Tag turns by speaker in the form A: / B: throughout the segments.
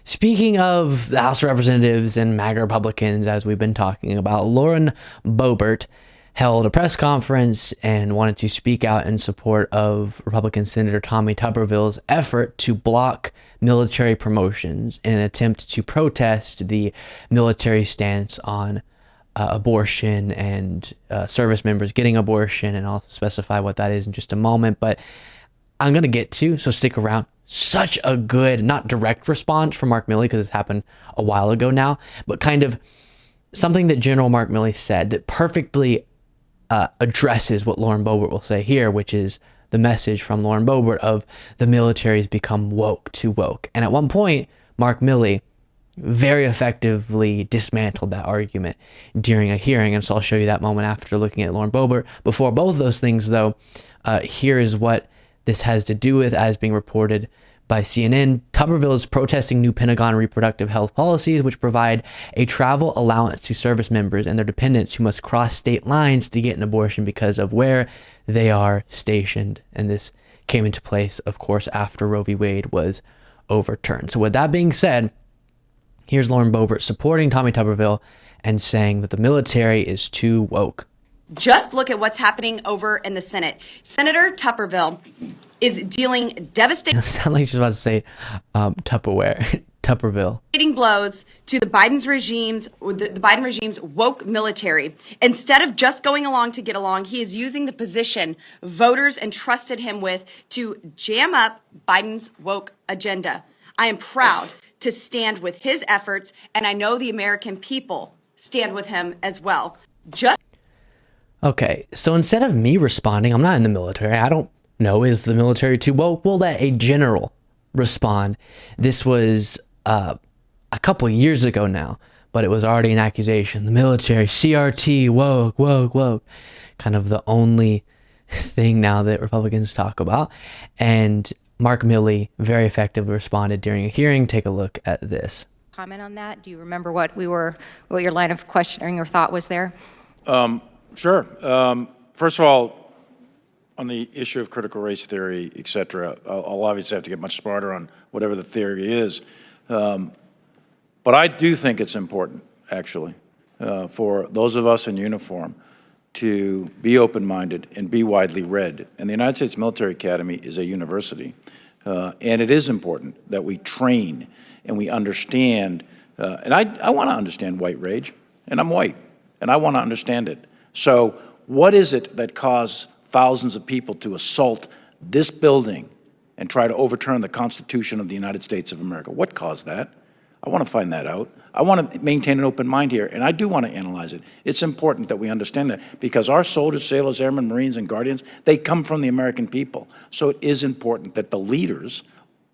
A: Speaking of the House of Representatives and MAGA Republicans, as we've been talking about, Lauren Boebert held a press conference and wanted to speak out in support of Republican Senator Tommy Tuberville's effort to block military promotions in an attempt to protest the military stance on abortion and service members getting abortion. And I'll specify what that is in just a moment, but I'm going to get to, so stick around. Such a good, not direct response from Mark Milley, because it's happened a while ago now, but kind of something that General Mark Milley said that perfectly addresses what Lauren Boebert will say here, which is the message from Lauren Boebert of the military has become woke too woke. And at one point, Mark Milley very effectively dismantled that argument during a hearing. And so I'll show you that moment after looking at Lauren Boebert. Before both of those things, though, here is what this has to do with, as being reported by CNN. Tuberville is protesting new Pentagon reproductive health policies, which provide a travel allowance to service members and their dependents who must cross state lines to get an abortion because of where they are stationed. And this came into place, of course, after Roe v. Wade was overturned. So with that being said, here's Lauren Boebert supporting Tommy Tuberville and saying that the military is too woke.
B: Just look at what's happening over in the Senate. Senator Tuberville is dealing devastating
A: Sound like she's about to say Tupperware. Tuberville.
B: blows to the Biden regime's woke military. Instead of just going along to get along, he is using the position voters entrusted him with to jam up Biden's woke agenda. I am proud to stand with his efforts, and I know the American people stand with him as well.
A: Okay, so instead of me responding, I'm not in the military. I don't know, is the military too woke? We'll let a general respond. This was a couple years ago now, but it was already an accusation. The military, CRT, woke, woke, woke. Kind of the only thing now that Republicans talk about. And Mark Milley very effectively responded during a hearing. Take a look at this.
C: Comment on that? Do you remember what your line of questioning or thought was there?
D: Sure. First of all, on the issue of critical race theory, et cetera, I'll obviously have to get much smarter on whatever the theory is. But I do think it's important, actually, for those of us in uniform to be open-minded and be widely read. And the United States Military Academy is a university. And it is important that we train and we understand. And I want to understand white rage, and I'm white, and I want to understand it. So what is it that caused thousands of people to assault this building and try to overturn the Constitution of the United States of America? What caused that? I want to find that out. I want to maintain an open mind here, and I do want to analyze it. It's important that we understand that, because our soldiers, sailors, airmen, Marines, and Guardians, they come from the American people. So it is important that the leaders,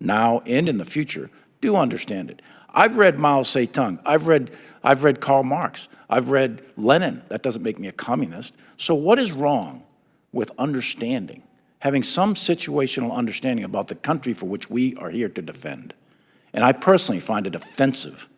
D: now and in the future, do understand it. I've read Mao Zedong. I've read Karl Marx. I've read Lenin. That doesn't make me a communist. So what is wrong with understanding, having some situational understanding about the country for which we are here to defend? And I personally find it offensive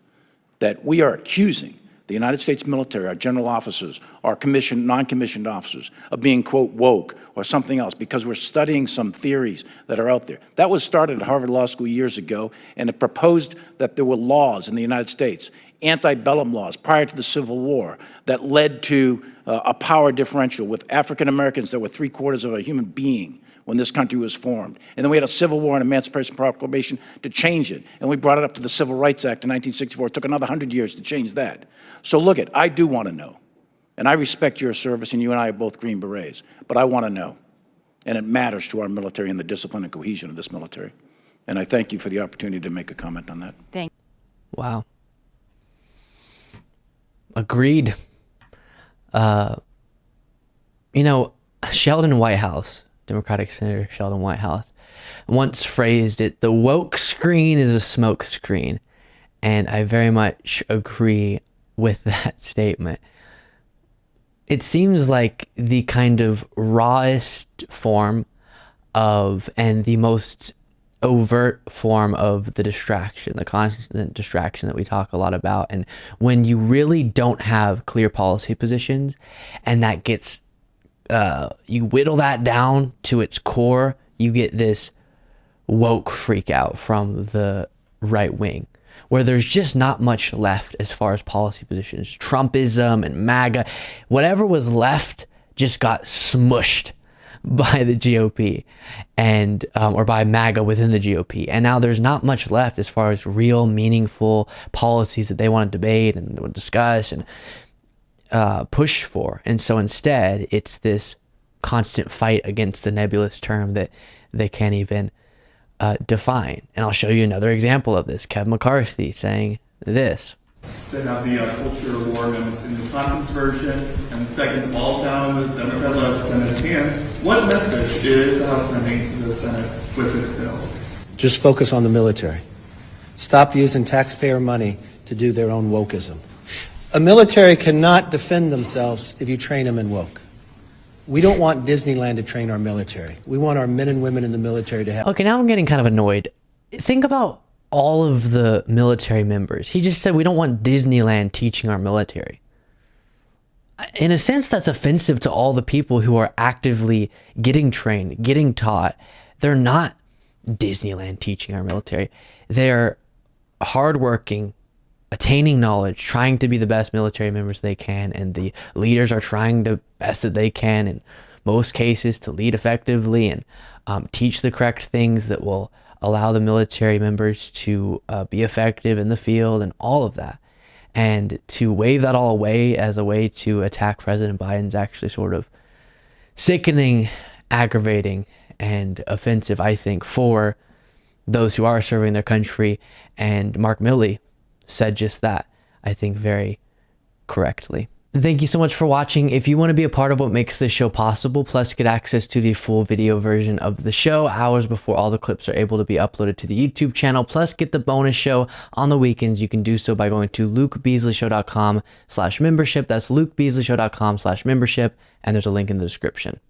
D: that we are accusing the United States military, our general officers, our commissioned, non-commissioned officers, of being, quote, woke or something else because we're studying some theories that are out there. That was started at Harvard Law School years ago, and it proposed that there were laws in the United States, antebellum laws prior to the Civil War, that led to a power differential with African Americans that were 3/4 of a human being when this country was formed. And then we had a Civil War and Emancipation Proclamation to change it. And we brought it up to the Civil Rights Act in 1964. It took another 100 years to change that. So look I do want to know. And I respect your service, and you and I are both Green Berets. But I want to know. And it matters to our military and the discipline and cohesion of this military. And I thank you for the opportunity to make a comment on that.
C: Thank you.
A: Wow. Agreed. Sheldon Whitehouse, Democratic Senator Sheldon Whitehouse, once phrased it, the woke screen is a smoke screen. And I very much agree with that statement. It seems like the kind of rawest form of, and the most overt form of the distraction, the constant distraction that we talk a lot about. And when you really don't have clear policy positions, and that gets, you whittle that down to its core, you get this woke freak out from the right wing. where there's just not much left as far as policy positions. Trumpism and MAGA, whatever was left just got smushed by the GOP and or by MAGA within the GOP. And now there's not much left as far as real meaningful policies that they want to debate and discuss and push for. And so instead, it's this constant fight against the nebulous term that they can't even define. And I'll show you another example of this. Kevin McCarthy saying this.
E: To have the culture war amendments in the conference version, and the second falls down in the Democrat-led Senate's hands. What message is the House sending to the Senate with this bill?
F: Just focus on the military. Stop using taxpayer money to do their own wokeism. A military cannot defend themselves if you train them in woke. We don't want Disneyland to train our military. We want our men and women in the military to have...
A: Okay, now I'm getting kind of annoyed. Think about all of the military members. He just said we don't want Disneyland teaching our military. In a sense, that's offensive to all the people who are actively getting trained, getting taught. They're not Disneyland teaching our military. They're hardworking, attaining knowledge, trying to be the best military members they can, and the leaders are trying the best that they can in most cases to lead effectively and teach the correct things that will allow the military members to be effective in the field and all of that. And to wave that all away as a way to attack President Biden's actually sort of sickening, aggravating, and offensive, I think, for those who are serving their country. And Mark Milley said just that, I think, very correctly. Thank you so much for watching. If you want to be a part of what makes this show possible, plus get access to the full video version of the show hours before all the clips are able to be uploaded to the YouTube channel, plus get the bonus show on the weekends, you can do so by going to lukebeasleyshow.com/membership. That's lukebeasleyshow.com/membership, and there's a link in the description.